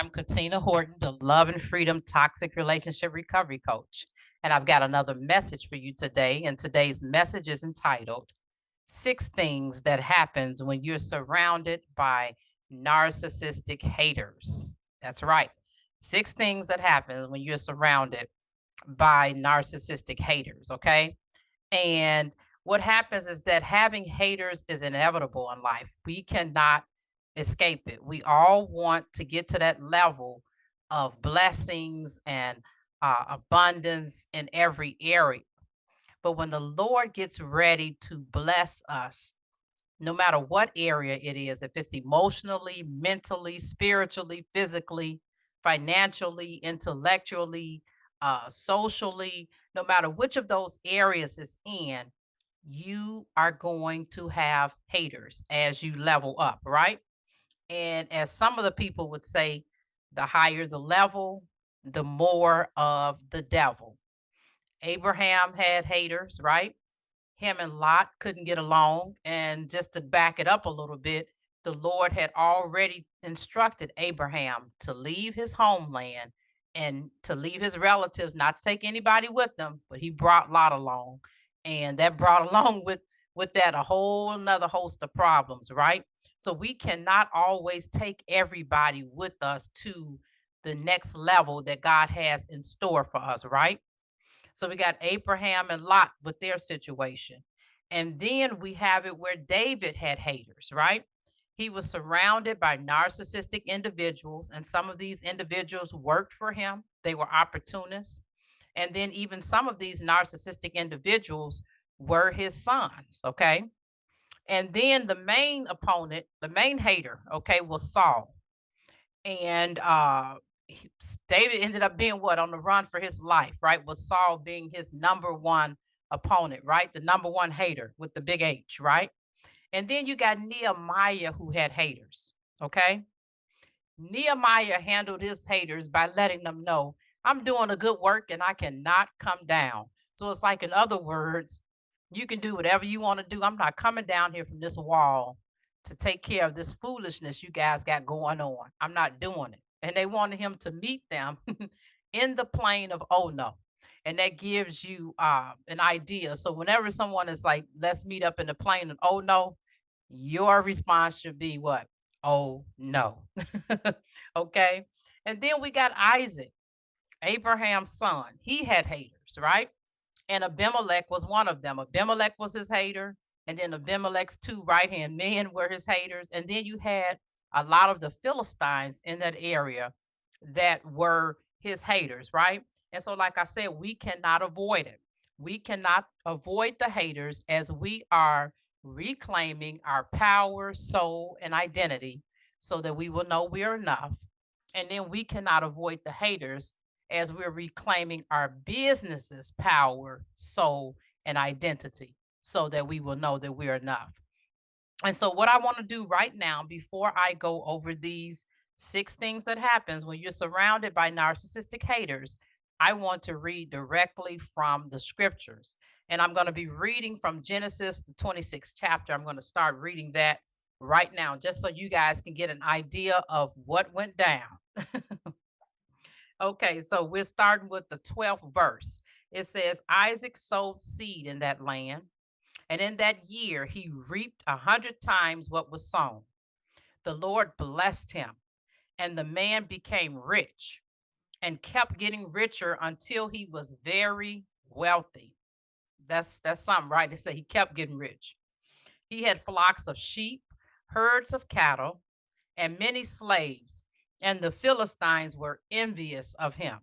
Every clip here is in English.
I'm Katina Horton, the Love and Freedom Toxic Relationship Recovery Coach. And I've got another message for you today. And today's message is entitled Six Things That Happens When You're Surrounded by Narcissistic Haters. That's right. Six things that happen when you're surrounded by narcissistic haters. Okay. And what happens is that having haters is inevitable in life. We cannot escape it. We all want to get to that level of blessings and abundance in every area. But when the Lord gets ready to bless us, no matter what area it is, if it's emotionally, mentally, spiritually, physically, financially, intellectually, socially, no matter which of those areas is in, you are going to have haters as you level up, right? And as some of the people would say, the higher the level, the more of the devil. Abraham had haters, right? Him and Lot couldn't get along. And just to back it up a little bit, the Lord had already instructed Abraham to leave his homeland and to leave his relatives, not to take anybody with them, but he brought Lot along. And that brought along with that a whole another host of problems, right? So we cannot always take everybody with us to the next level that God has in store for us, right? So we got Abraham and Lot with their situation. And then we have it where David had haters, right? He was surrounded by narcissistic individuals, and some of these individuals worked for him. They were opportunists. And then even some of these narcissistic individuals were his sons, okay? And then the main opponent, the main hater, okay, was Saul. And David ended up being what, on the run for his life, right? With Saul being his number one opponent, right? The number one hater with the big H, right? And then you got Nehemiah who had haters, okay? Nehemiah handled his haters by letting them know, I'm doing a good work and I cannot come down. So it's like, in other words, you can do whatever you want to do. I'm not coming down here from this wall to take care of this foolishness you guys got going on. I'm not doing it. And they wanted him to meet them in the plain of oh no. And that gives you an idea. So whenever someone is like, let's meet up in the plain of oh no, your response should be what? Oh no. Okay. And then we got Isaac, Abraham's son. He had haters, right? And Abimelech was one of them. Abimelech was his hater. And then Abimelech's two right hand men were his haters. And then you had a lot of the Philistines in that area that were his haters, right? And so, like I said, we cannot avoid it. We cannot avoid the haters as we are reclaiming our power, soul, and identity so that we will know we are enough. And then we cannot avoid the haters as we're reclaiming our business's power, soul, and identity so that we will know that we're enough. And so what I want to do right now before I go over these six things that happens when you're surrounded by narcissistic haters, I want to read directly from the scriptures. And I'm going to be reading from Genesis, the 26th chapter. I'm going to start reading that right now just so you guys can get an idea of what went down. Okay, so we're starting with the 12th verse. It says, Isaac sowed seed in that land, and in that year he reaped 100 times what was sown. The Lord blessed him, and the man became rich and kept getting richer until he was very wealthy. That's something, right? They say he kept getting rich. He had flocks of sheep, herds of cattle, and many slaves, and the Philistines were envious of him.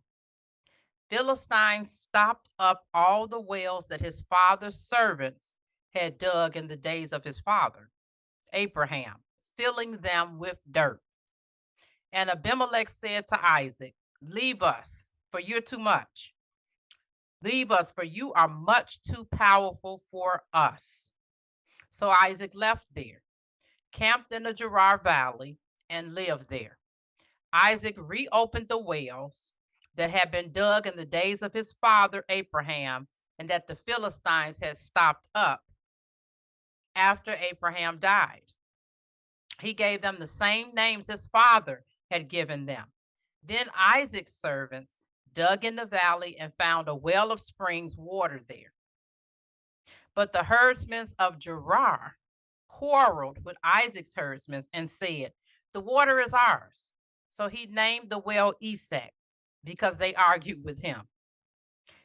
Philistines stopped up all the wells that his father's servants had dug in the days of his father, Abraham, filling them with dirt. And Abimelech said to Isaac, leave us, for you're too much. Leave us, for you are much too powerful for us. So Isaac left there, camped in the Gerar Valley, and lived there. Isaac reopened the wells that had been dug in the days of his father Abraham and that the Philistines had stopped up after Abraham died. He gave them the same names his father had given them. Then Isaac's servants dug in the valley and found a well of springs water there. But the herdsmen of Gerar quarreled with Isaac's herdsmen and said, "The water is ours." So he named the well Esek because they argued with him.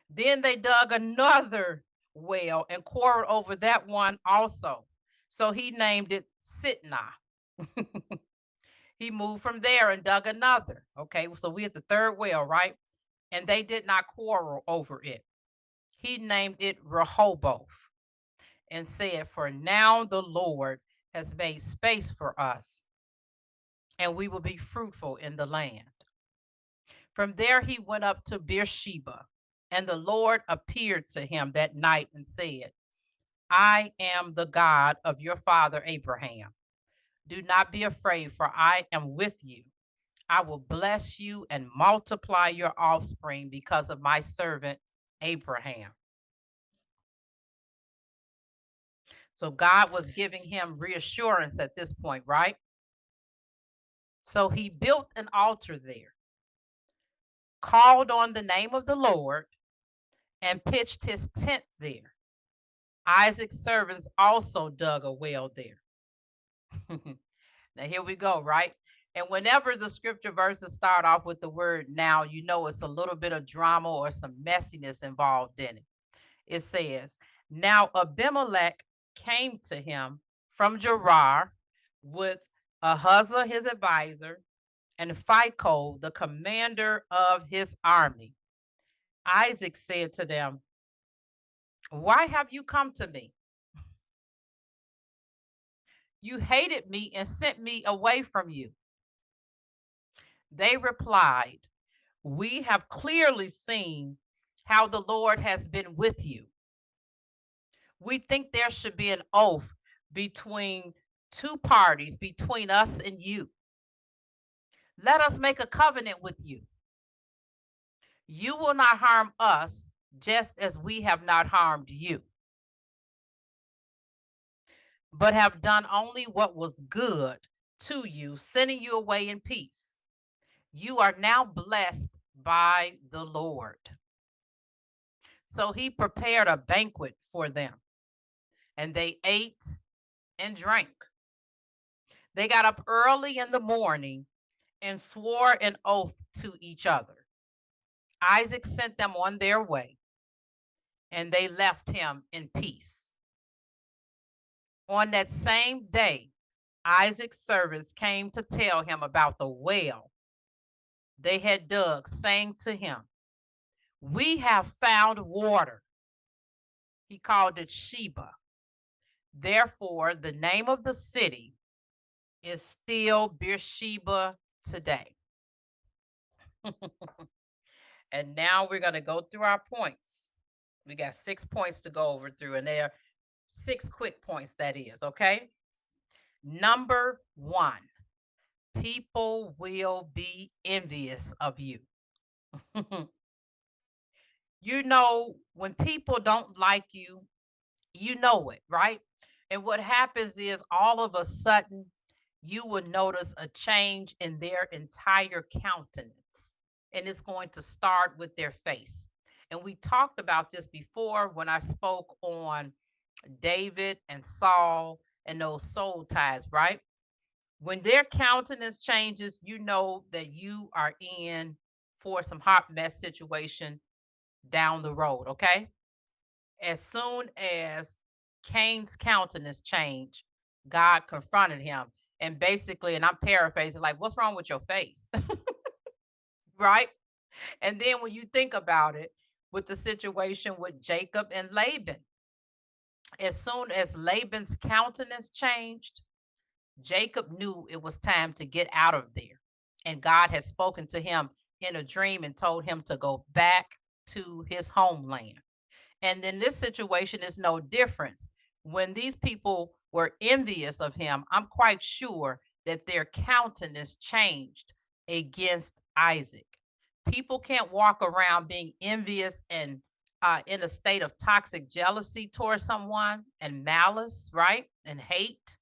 Then they dug another well and quarreled over that one also. So he named it Sitnah. He moved from there and dug another. Okay, so we at the third well, right? And they did not quarrel over it. He named it Rehoboth and said, "For now the Lord has made space for us, and we will be fruitful in the land." From there he went up to Beersheba, and the Lord appeared to him that night and said, "I am the God of your father Abraham. Do not be afraid, for I am with you. I will bless you and multiply your offspring because of my servant Abraham." So God was giving him reassurance at this point, right? So he built an altar there, called on the name of the Lord, and pitched his tent there. Isaac's servants also dug a well there. Now, here we go, right? And whenever the scripture verses start off with the word now, you know it's a little bit of drama or some messiness involved in it. It says, "Now Abimelech came to him from Gerar with Ahuzah his advisor and Phicol the commander of his army. Isaac said to them, 'Why have you come to me? You hated me and sent me away from you.' They replied, 'We have clearly seen how the Lord has been with you. We think there should be an oath between two parties, between us and you. Let us make a covenant with you. You will not harm us, just as we have not harmed you, but have done only what was good to you, sending you away in peace. You are now blessed by the Lord.' So he prepared a banquet for them, and they ate and drank. They got up early in the morning and swore an oath to each other. Isaac sent them on their way, and they left him in peace. On that same day, Isaac's servants came to tell him about the well they had dug, saying to him, 'We have found water.' He called it Sheba. Therefore, the name of the city is still Beersheba today." And now we're going to go through our points. We got 6 points to go over through, and they're 6 quick points, that is, okay? Number 1, people will be envious of you. You know, when people don't like you, you know it, right? And what happens is all of a sudden, you will notice a change in their entire countenance. And it's going to start with their face. And we talked about this before when I spoke on David and Saul and those soul ties, right? When their countenance changes, you know that you are in for some hot mess situation down the road, okay? As soon as Cain's countenance changed, God confronted him. And basically, and I'm paraphrasing, like, "What's wrong with your face?" Right? And then when you think about it, with the situation with Jacob and Laban, as soon as Laban's countenance changed, Jacob knew it was time to get out of there. And God had spoken to him in a dream and told him to go back to his homeland. And then this situation is no difference. When these people were envious of him, I'm quite sure that their countenance changed against Isaac. People can't walk around being envious and in a state of toxic jealousy towards someone and malice, right? And hate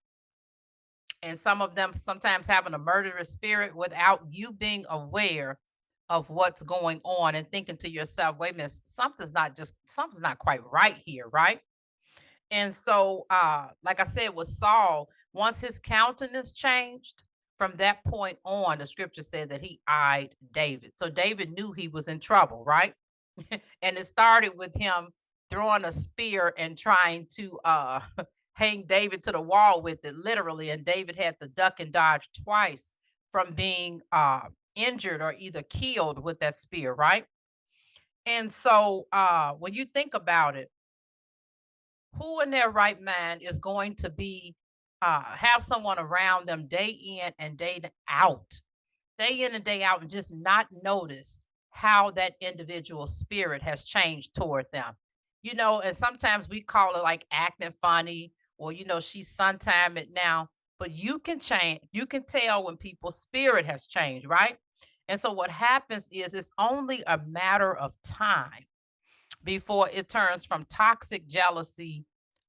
And some of them sometimes having a murderous spirit without you being aware of what's going on and thinking to yourself, wait a minute, something's not quite right here, right? And so, like I said, with Saul, once his countenance changed, from that point on, the scripture said that he eyed David. So David knew he was in trouble, right? And it started with him throwing a spear and trying to hang David to the wall with it, literally. And David had to duck and dodge twice from being injured or either killed with that spear, right? And so when you think about it, who in their right mind is going to be have someone around them day in and day in and day out, and just not notice how that individual spirit has changed toward them? You know, and sometimes we call it like acting funny, or she's sometime it now, but you can change, you can tell when people's spirit has changed, right? And so what happens is it's only a matter of time before it turns from toxic jealousy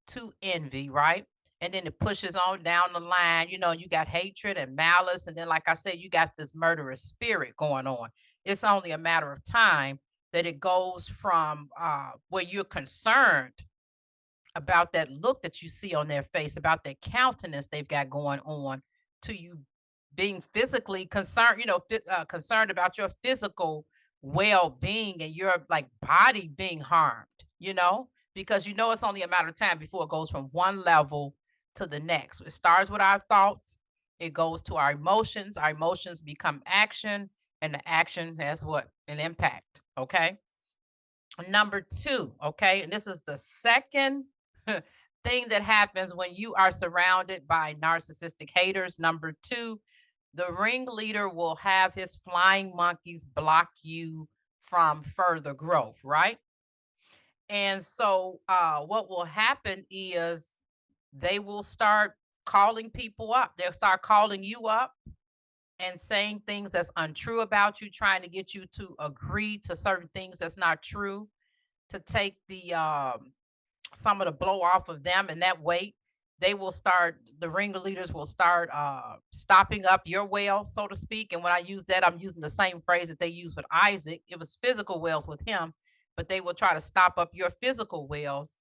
to envy, right? And then it pushes on down the line. You got hatred and malice. And then, like I said, you got this murderous spirit going on. It's only a matter of time that it goes from where you're concerned about that look that you see on their face, about that countenance they've got going on, to you being physically concerned, concerned about your physical well-being and your like body being harmed, because it's only a matter of time before it goes from one level to the next. It starts with our thoughts, it goes to our emotions become action, and the action has what? An impact. Okay. Number two, okay, and this is the second thing that happens when you are surrounded by narcissistic haters. Number two, the ringleader will have his flying monkeys block you from further growth, right? And so, what will happen is they will start calling people up. They'll start calling you up and saying things that's untrue about you, trying to get you to agree to certain things that's not true, to take the some of the blow off of them, and that weight. The ringleaders will start stopping up your well, so to speak. And when I use that, I'm using the same phrase that they used with Isaac. It was physical wells with him, but they will try to stop up your physical wells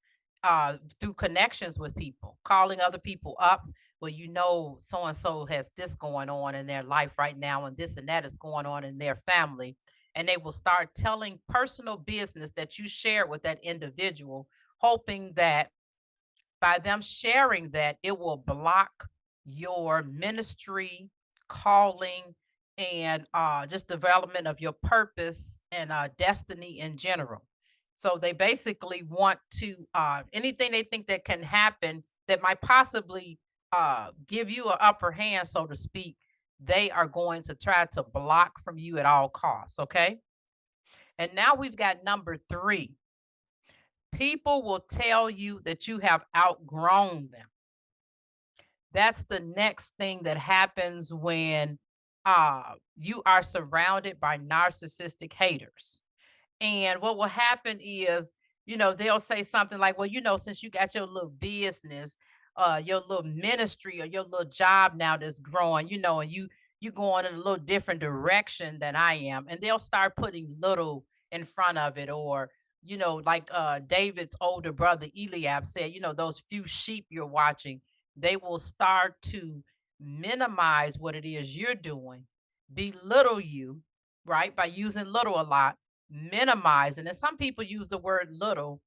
through connections with people, calling other people up. Well, so and so has this going on in their life right now, and this and that is going on in their family. And they will start telling personal business that you share with that individual, hoping that by them sharing that, it will block your ministry, calling, and just development of your purpose and destiny in general. So they basically want to anything they think that can happen that might possibly give you an upper hand, so to speak. They are going to try to block from you at all costs. Okay. And now we've got number three. People will tell you that you have outgrown them. That's the next thing that happens when you are surrounded by narcissistic haters. And what will happen is, they'll say something like, well, since you got your little business, your little ministry or your little job now that's growing, and you going in a little different direction than I am. And they'll start putting little in front of it, or like David's older brother Eliab said, those few sheep you're watching, they will start to minimize what it is you're doing, belittle you, right? By using little a lot, minimizing. And some people use the word little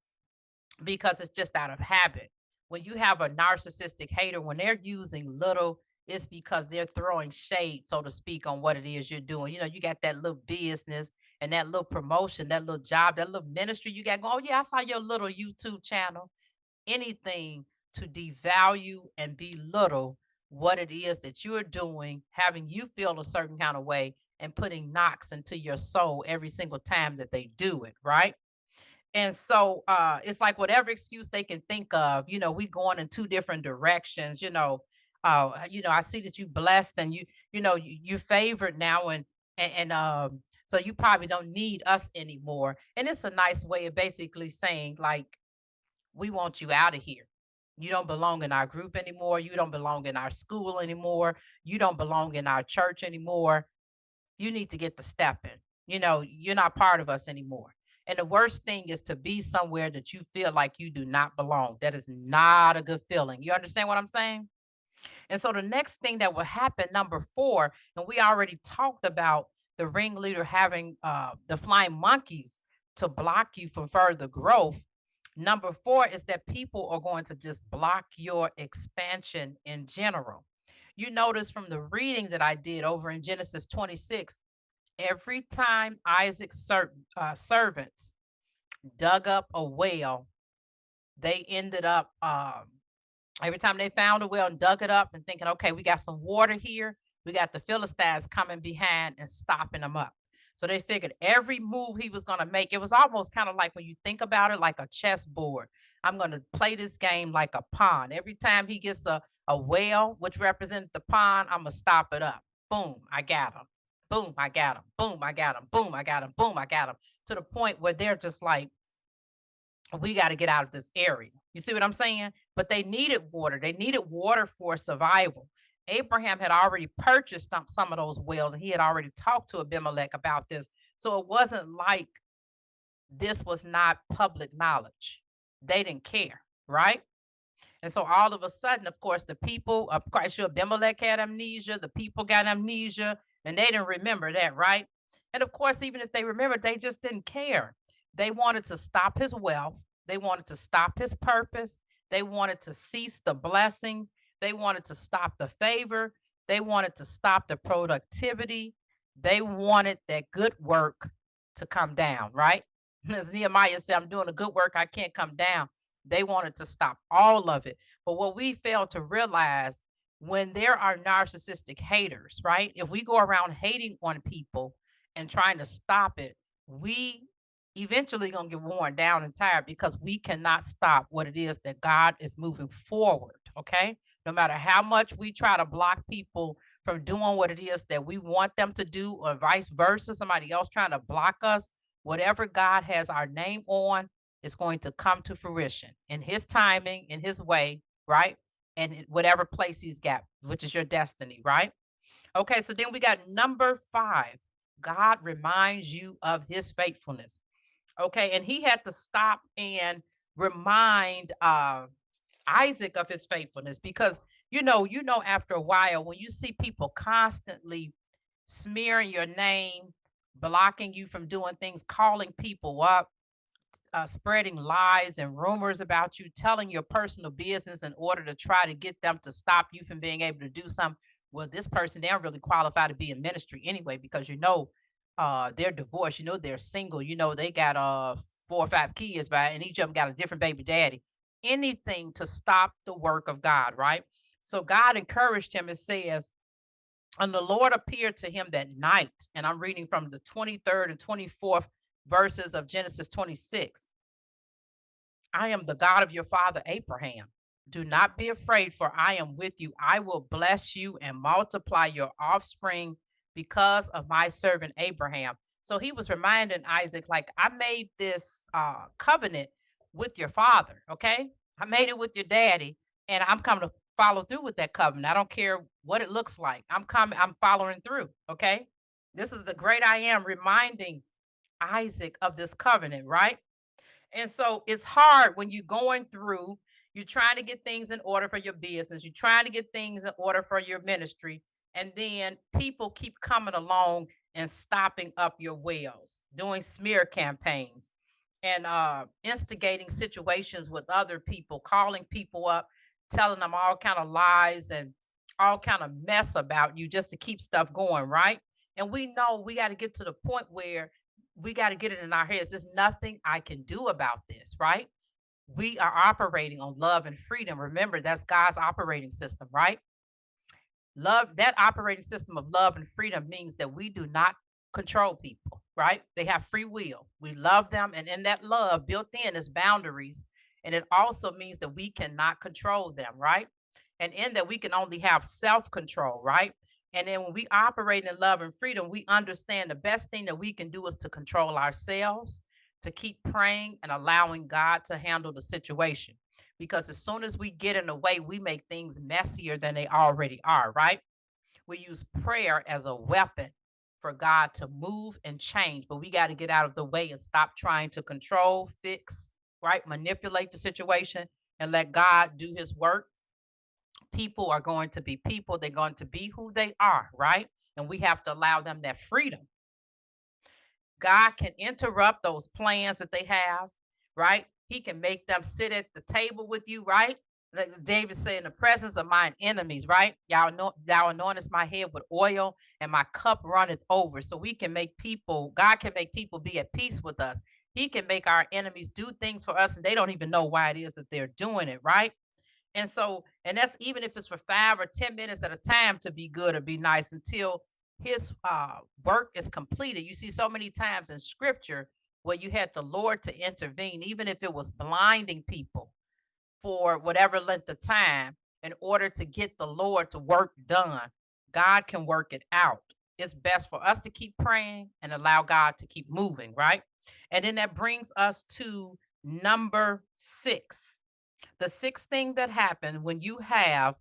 because it's just out of habit. When you have a narcissistic hater, when they're using little, it's because they're throwing shade, so to speak, on what it is you're doing. You got that little business and that little promotion, that little job, that little ministry you got going. Oh, yeah, I saw your little YouTube channel. Anything to devalue and belittle what it is that you're doing, having you feel a certain kind of way, and putting knocks into your soul every single time that they do it, right? And so it's like whatever excuse they can think of, we going in two different directions, I see that you blessed, and you favored now, and so you probably don't need us anymore. And it's a nice way of basically saying, like, we want you out of here. You don't belong in our group anymore. You don't belong in our school anymore. You don't belong in our church anymore. You need to get the stepping. You're not part of us anymore. And the worst thing is to be somewhere that you feel like you do not belong. That is not a good feeling. You understand what I'm saying? And so the next thing that will happen, number four, and we already talked about the ringleader having the flying monkeys to block you from further growth. Number four is that people are going to just block your expansion in general. You notice from the reading that I did over in Genesis 26, every time Isaac's servants dug up a well, they ended up every time they found a well and dug it up and thinking, okay, we got some water here. We got the Philistines coming behind and stopping them up. So they figured every move he was going to make, it was almost kind of like when you think about it, like a chessboard. I'm going to play this game like a pawn. Every time he gets a whale, which represents the pawn, I'm going to stop it up. Boom, I got him. Boom, I got him. Boom, I got him. Boom, I got him. Boom, I got him. To the point where they're just like, we got to get out of this area. You see what I'm saying? But they needed water. They needed water for survival. Abraham had already purchased some of those wells, and he had already talked to Abimelech about this. So it wasn't like this was not public knowledge. They didn't care, right? And so all of a sudden, of course, the people, I'm quite sure Abimelech had amnesia, the people got amnesia, and they didn't remember that, right? And of course, even if they remembered, they just didn't care. They wanted to stop his wealth, they wanted to stop his purpose, they wanted to cease the blessings, they wanted to stop the favor, they wanted to stop the productivity, they wanted that good work to come down, right? As Nehemiah said, I'm doing a good work, I can't come down. They wanted to stop all of it. But what we fail to realize, when there are narcissistic haters, right? If we go around hating on people and trying to stop it, we eventually going to get worn down and tired, because we cannot stop what it is that God is moving forward. Okay. No matter how much we try to block people from doing what it is that we want them to do, or vice versa, somebody else trying to block us, whatever God has our name on is going to come to fruition in his timing, in his way, right? And in whatever place he's got, which is your destiny, right? Okay, so then we got number five. God reminds you of his faithfulness. Okay, and he had to stop and remind Isaac of his faithfulness, because after a while, when you see people constantly smearing your name, blocking you from doing things, calling people up, spreading lies and rumors about you, telling your personal business in order to try to get them to stop you from being able to do something. Well, this person, they don't really qualify to be in ministry anyway, because they're divorced, they're single, they got 4 or 5 kids, by, and each of them got a different baby daddy. Anything to stop the work of God, right? So God encouraged him. It says, and the Lord appeared to him that night. And I'm reading from the 23rd and 24th verses of Genesis 26. I am the God of your father Abraham. Do not be afraid, for I am with you. I will bless you and multiply your offspring because of my servant Abraham. So he was reminding Isaac, like, I made this covenant with your father, okay? I made it with your daddy, and I'm coming to follow through with that covenant. I don't care what it looks like. I'm following through, okay? This is the great I am reminding Isaac of this covenant, right? And so it's hard when you're going through, you're trying to get things in order for your business, you're trying to get things in order for your ministry, and then people keep coming along and stopping up your wells, doing smear campaigns, and instigating situations with other people, calling people up, telling them all kind of lies and all kind of mess about you just to keep stuff going, right? And we know we got to get to the point where we got to get it in our heads. There's nothing I can do about this, right? We are operating on love and freedom. Remember, that's God's operating system, right? Love, that operating system of love and freedom means that we do not control people, right? They have free will. We love them. And in that love, built in is boundaries. And it also means that we cannot control them, right? And in that, we can only have self control, right? And then when we operate in love and freedom, we understand the best thing that we can do is to control ourselves, to keep praying and allowing God to handle the situation. Because as soon as we get in the way, we make things messier than they already are, right? We use prayer as a weapon for God to move and change, but we got to get out of the way and stop trying to control, fix, right? Manipulate the situation and let God do his work. People are going to be people, they're going to be who they are, right? And we have to allow them that freedom. God can interrupt those plans that they have, right? He can make them sit at the table with you, right? Like David said, in the presence of mine enemies, right? Y'all know thou anointest my head with oil and my cup runneth over. So we can make people, God can make people be at peace with us. He can make our enemies do things for us and they don't even know why it is that they're doing it, right? And so, and that's even if it's for 5 or 10 minutes at a time to be good or be nice until his work is completed. You see so many times in scripture where you had the Lord to intervene, even if it was blinding people for whatever length of time in order to get the Lord's work done. God can work it out. It's best for us to keep praying and allow God to keep moving, right? And then that brings us to number 6. The sixth thing that happens when you have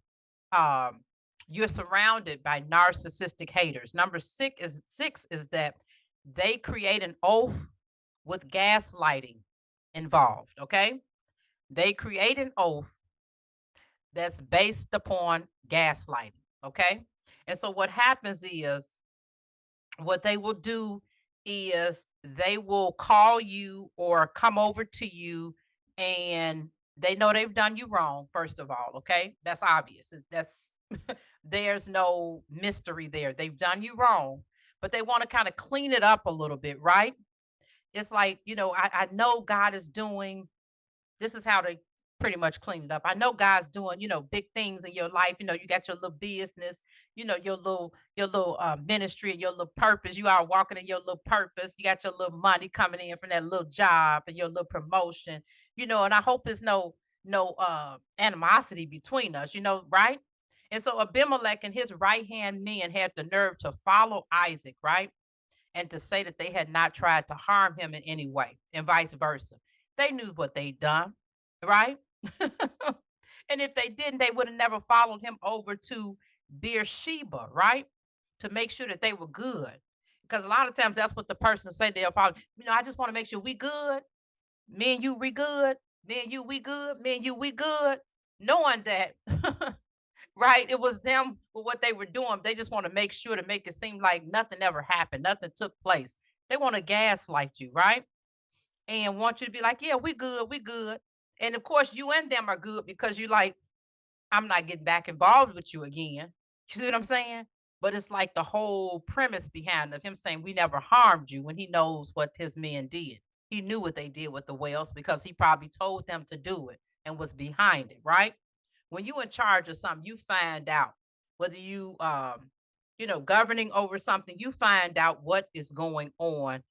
um you're surrounded by narcissistic haters. Number six is that they create an oath with gaslighting involved. Okay. They create an oath that's based upon gaslighting. Okay. And so what happens is what they will do is they will call you or come over to you and they know they've done you wrong, first of all. Okay. That's obvious. That's there's no mystery there. They've done you wrong, but they want to kind of clean it up a little bit, right? It's like, I know God is doing this is how they pretty much clean it up. I know God's doing, big things in your life. You got your little business, your little ministry and your little purpose. You are walking in your little purpose. You got your little money coming in from that little job and your little promotion, and I hope there's no animosity between us, right? And so Abimelech and his right hand men had the nerve to follow Isaac, right? And to say that they had not tried to harm him in any way, and vice versa. They knew what they'd done, right? And if they didn't, they would have never followed him over to Beersheba, right? To make sure that they were good. Because a lot of times that's what the person say. They'll probably, I just want to make sure we good. Me and you, we good. Me and you, we good. Me and you, we good. Knowing that right? It was them with what they were doing. They just want to make sure to make it seem like nothing ever happened, nothing took place. They want to gaslight you, right? And want you to be like, yeah, we good, we good. And of course, you and them are good because you like, I'm not getting back involved with you again. You see what I'm saying? But it's like the whole premise behind of him saying we never harmed you when he knows what his men did. He knew what they did with the whales because he probably told them to do it and was behind it, right? When you in charge of something, you find out whether governing over something, you find out what is going on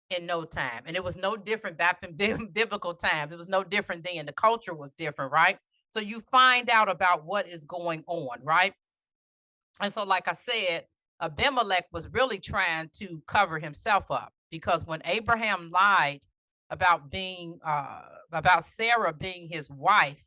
in no time. And it was no different back in biblical times. It was no different then. The culture was different, right? So you find out about what is going on, right? And so, like I said, Abimelech was really trying to cover himself up because when Abraham lied about Sarah being his wife,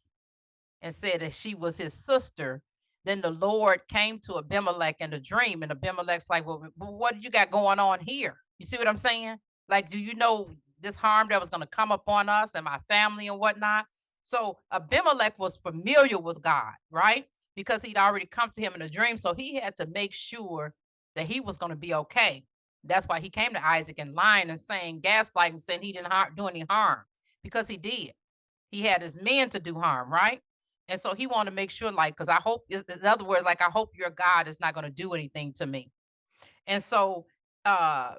and said that she was his sister. Then the Lord came to Abimelech in a dream, and Abimelech's like, well, what you got going on here? You see what I'm saying? Like, do you know this harm that was going to come upon us and my family and whatnot? So Abimelech was familiar with God, right? Because he'd already come to him in a dream. So he had to make sure that he was going to be okay. That's why he came to Isaac and lying and saying, gaslighting, saying he didn't do any harm because he did. He had his men to do harm, right? And so he wanted to make sure, like, because I hope, in other words, like, I hope your God is not going to do anything to me. And so uh,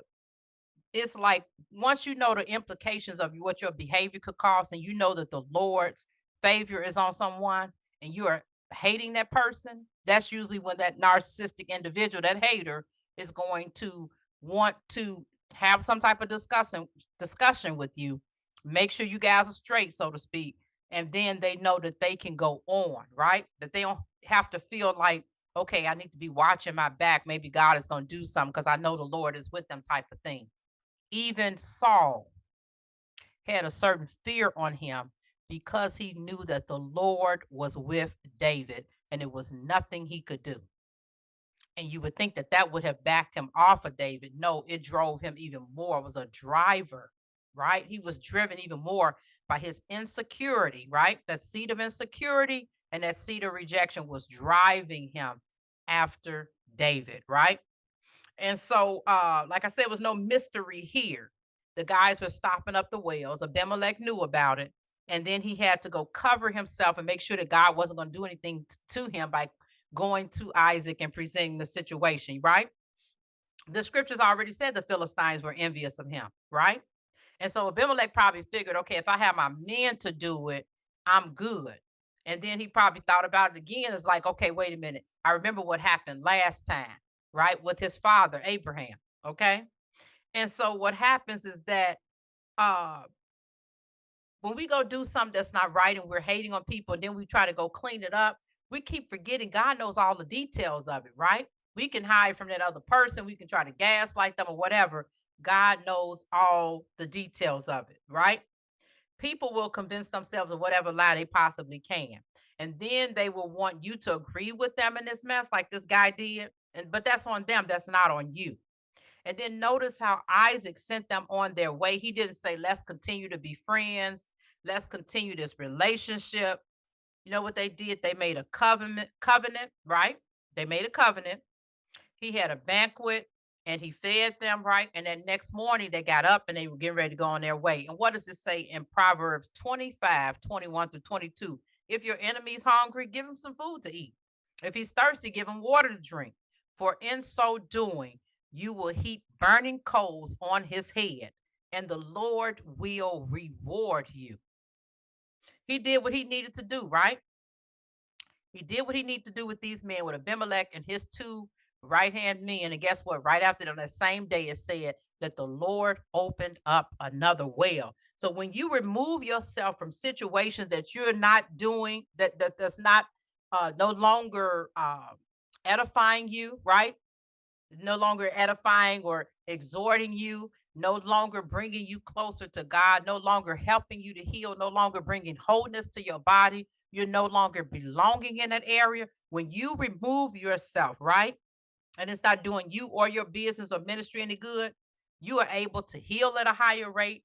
it's like once you know the implications of what your behavior could cause, and you know that the Lord's favor is on someone and you are hating that person, that's usually when that narcissistic individual, that hater, is going to want to have some type of discussion with you. Make sure you guys are straight, so to speak. And then they know that they can go on, right? That they don't have to feel like, okay, I need to be watching my back. Maybe God is going to do something because I know the Lord is with them, type of thing. Even Saul. had a certain fear on him because he knew that the Lord was with David and it was nothing he could do. And you would think that that would have backed him off of David. No, it drove him even more. It was a driver, right? He was driven even more by his insecurity, right? That seed of insecurity and that seed of rejection was driving him after David, right? And so, like I said, it was no mystery here. The guys were stopping up the wells. Abimelech knew about it. And then he had to go cover himself and make sure that God wasn't going to do anything to him by going to Isaac and presenting the situation, right? The scriptures already said the Philistines were envious of him, right? And so Abimelech probably figured, okay, if I have my men to do it, I'm good. And then he probably thought about it again. It's like, okay, wait a minute. I remember what happened last time, right? With his father, Abraham. Okay. And so what happens is that uh when we go do something that's not right and we're hating on people, and then we try to go clean it up, we keep forgetting God knows all the details of it, right? We can hide from that other person, we can try to gaslight them or whatever. God knows all the details of it, right? People will convince themselves of whatever lie they possibly can. And then they will want you to agree with them in this mess, like this guy did. And but that's on them, that's not on you. And then notice how Isaac sent them on their way. He didn't say, let's continue to be friends. Let's continue this relationship. You know what they did? They made a covenant, right? They made a covenant. He had a banquet and he fed them, right? And then next morning they got up and they were getting ready to go on their way. And what does it say in Proverbs 25:21-22? If your enemy's hungry, give him some food to eat. If he's thirsty, give him water to drink. For in so doing, you will heap burning coals on his head, and the Lord will reward you. He did what he needed to do, right? He did what he needed to do with these men, with Abimelech and his two right hand men. And guess what? Right after them, that same day, it said that the Lord opened up another well. So when you remove yourself from situations that you're not doing, that's not no longer edifying you, right? No longer edifying or exhorting you, no longer bringing you closer to God, no longer helping you to heal, no longer bringing wholeness to your body. You're no longer belonging in that area. When you remove yourself, right? And it's not doing you or your business or ministry any good, you are able to heal at a higher rate,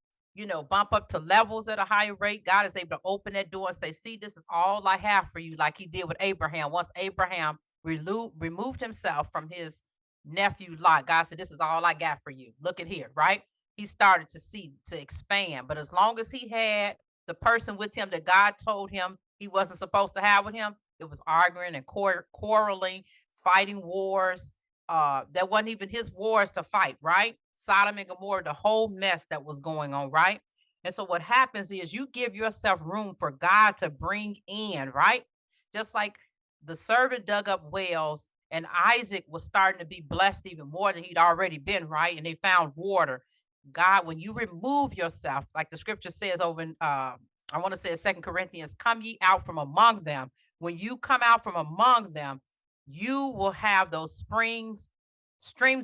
bump up to levels at a higher rate. God is able to open that door and say, see, this is all I have for you, like he did with Abraham. Once Abraham removed himself from his nephew Lot, God said, this is all I got for you. Look at here, right? He started to see, to expand. But as long as he had the person with him that God told him he wasn't supposed to have with him, it was arguing and quarreling, fighting wars, that wasn't even his wars to fight, right? Sodom and Gomorrah, the whole mess that was going on, right? And so what happens is you give yourself room for God to bring in, right? Just like the servant dug up wells and Isaac was starting to be blessed even more than he'd already been, right? And they found water. God, when you remove yourself, like the scripture says over in I want to say Second Corinthians, come ye out from among them. When you come out from among them, you will have those streams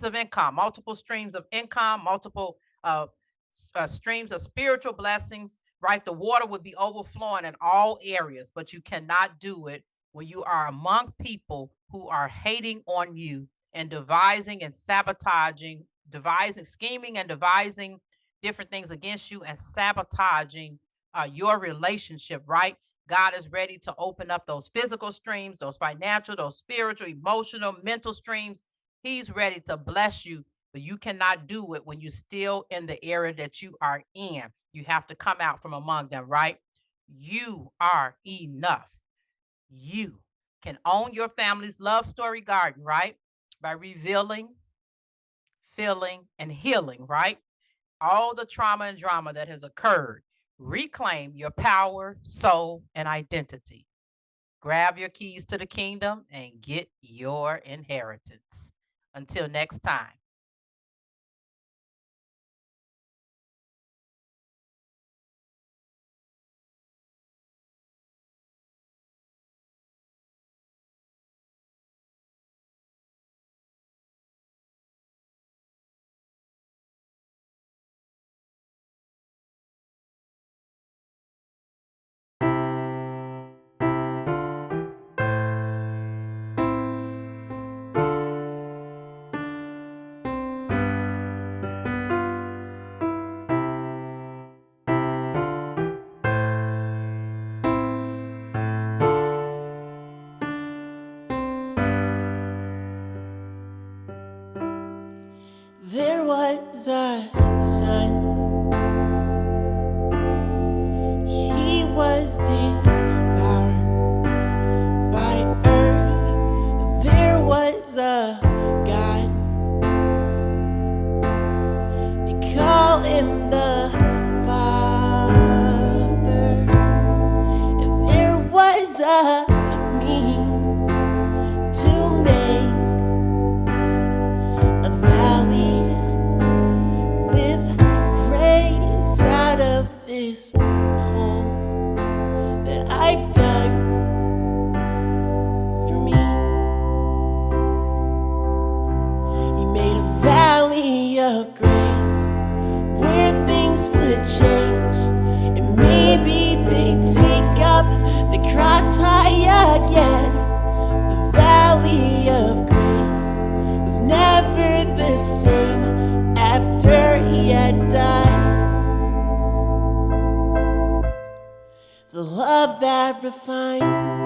of income, multiple streams of income, multiple streams of spiritual blessings, right? The water would be overflowing in all areas, but you cannot do it when you are among people who are hating on you and devising and sabotaging, devising, scheming and devising different things against you and sabotaging your relationship, right? God is ready to open up those physical streams, those financial, those spiritual, emotional, mental streams. He's ready to bless you, but you cannot do it when you're still in the area that you are in. You have to come out from among them, right? You are enough. You can own your family's love story garden, right? By revealing, feeling, and healing, right? All the trauma and drama that has occurred. Reclaim your power, soul, and identity. Grab your keys to the kingdom and get your inheritance. Until next time. was a son. He was devoured by earth. There was a God. They call him the Father. And there was a means to make a valley with grace out of this hole that I've dug for me. He made a valley of grace where things would change, and maybe they'd take up the cross high again. The valley of grace was never the same after he had died. The love that refines.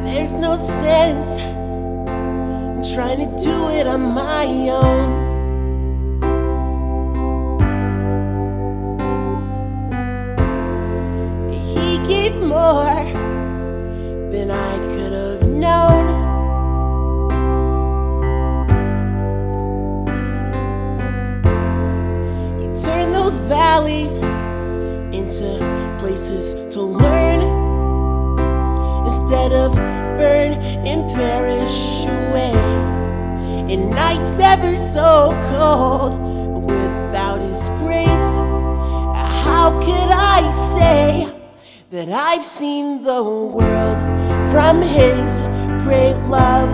There's no sense in trying to do it on my own. He gave more than I could have known. He turned those valleys into places to learn, instead of burn and perish away. And nights never so cold without his grace. How could I say that I've seen the world from his great love?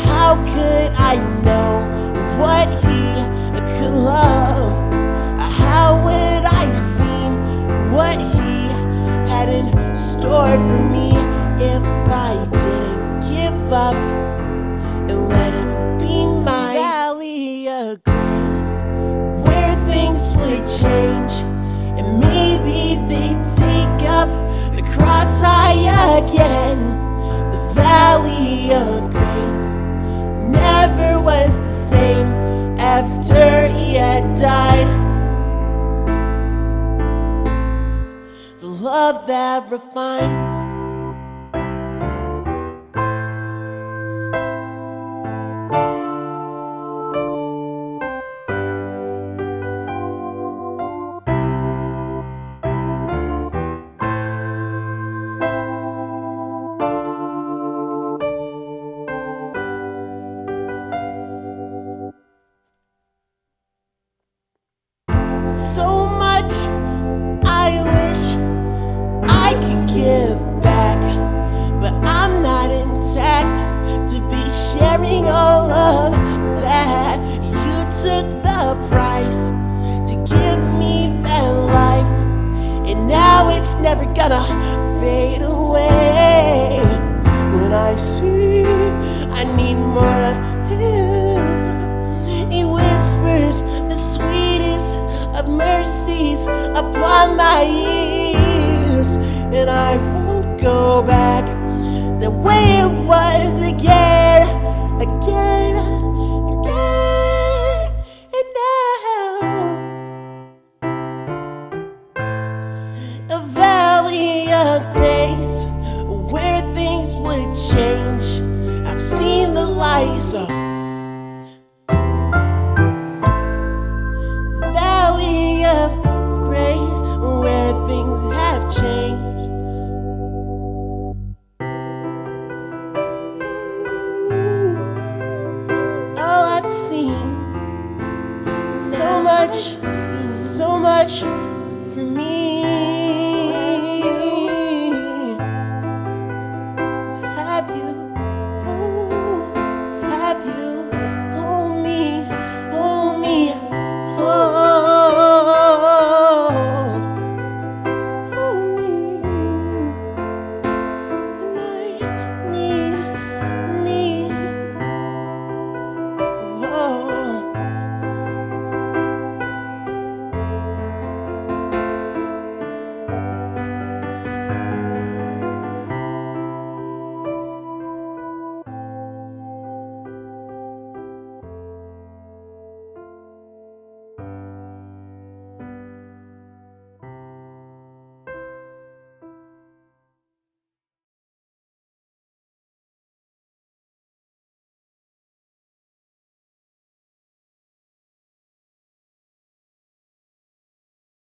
How could I know what he could love? How would I've seen what he had in store for me if I didn't give up and let him be my valley of grace, where things would change, and maybe they'd take up the cross high again. The valley of grace never was the same after he had died. The love that refines. So much I wish I could give back, but I'm not intact to be sharing all of that. You took the price to give me that life, and now it's never gonna fade away. When I see I need more of him, he whispers the sweetest of mercies upon my ears, and I won't go back the way it was again, again, again, and now a valley of grace where things would change. I've seen the lights of valley of grace where things have changed. Oh, I've seen so much for me.